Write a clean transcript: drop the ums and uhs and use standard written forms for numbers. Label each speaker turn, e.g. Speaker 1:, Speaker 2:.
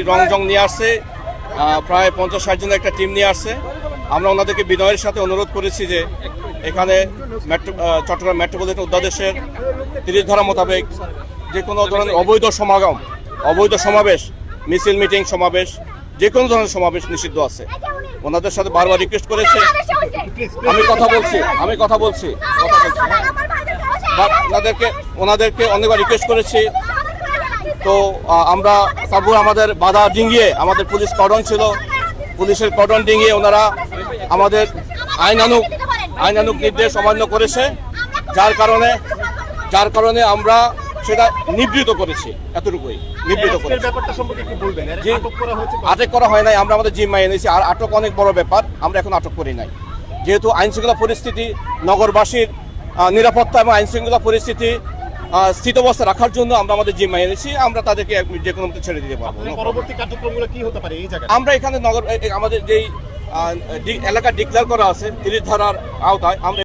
Speaker 1: রংজং নিয়ে আসছে, প্রায় 50-60 জনের একটা টিম নিয়ে আসছে। আমরা ওনাদেরকে বিনয়ের সাথে অনুরোধ করেছি যে এখানে চট্টগ্রাম মেট্রোপলিটন অধ্যাদেশের 30 ধারা মোতাবেক যে কোনো ধরনের অবৈধ সমাগম, অবৈধ সমাবেশ, মিছিল, মিটিং, সমাবেশ, যে কোনো ধরনের সমাবেশ নিষিদ্ধ আছে। ওনাদের সাথে বারবার রিকোয়েস্ট করেছে। আমি কথা বলছি ওনাদেরকে অনেকবার রিকোয়েস্ট করেছি। তো আমরা তারপর আমাদের বাধা ডিঙিয়ে, আমাদের পুলিশ কর্ডন ছিল, পুলিশের কর্ডন ডিঙিয়ে ওনারা আমাদের আইনানুগ নির্দেশ অমান্য করেছে, যার কারণে আমরা সেটা নিবৃত করেছি। এতটুকুই নিবৃত করেছি। আটক করা হয় নাই, আমরা আমাদের জিম্মায় এনেছি। আর আটক অনেক বড় ব্যাপার, আমরা এখন আটক করি নাই। যেহেতু আইনশৃঙ্খলা পরিস্থিতি, নগরবাসীর নিরাপত্তা এবং আইনশৃঙ্খলা পরিস্থিতি স্থিতাবস্থা রাখার জন্য আমরা আমাদের জিম্মায় এনেছি। আমরা তাদেরকে যে কোনো মতো ছেড়ে দিতে পারবো।
Speaker 2: পরবর্তী কার্যক্রমগুলো কি হতে পারে এই জায়গায়?
Speaker 1: আমরা এখানে আমাদের যেই এলাকা ডিক্লেয়ার করা আছে 30 ধারার আওতায়, আমরা